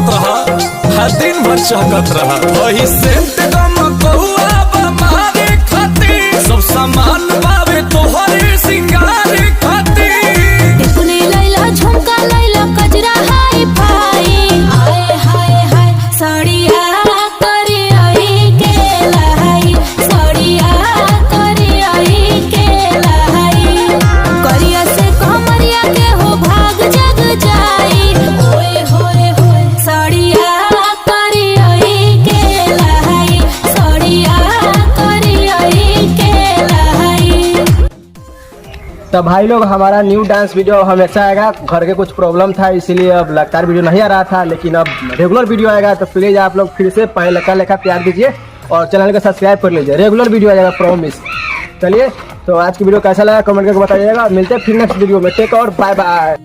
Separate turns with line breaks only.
करत रहा, हर दिन भर चहकत रहा। वही सेंट गम कहुआ बमारे खातिर, सब सामान बावे तोहरे सिंगार खातिर।
टिकुली लैला झुमका लैला कजरा हाय फाई, हाय हाय हाय साड़िया करे आई के लाई, साड़िया करे आई के लाई। करिया से कमरिया के हो भाग जग जाई, ओए होए होए साड़िया करे आई के लाई, साड़िया करे आई के लाई।
तो भाई लोग हमारा न्यू डांस वीडियो हमेशा आएगा। घर के कुछ प्रॉब्लम था इसीलिए अब लगातार वीडियो नहीं आ रहा था, लेकिन अब रेगुलर वीडियो आएगा। तो प्लीज़ आप लोग फिर से पहले लेखा प्यार दीजिए और चैनल को सब्सक्राइब कर लीजिए। रेगुलर वीडियो आ जाएगा, प्रॉमिस। चलिए, तो आज की वीडियो कैसा लगा कमेंट करके बताइएगा। मिलते हैं फिर नेक्स्ट वीडियो में। टेक और बाय बाय।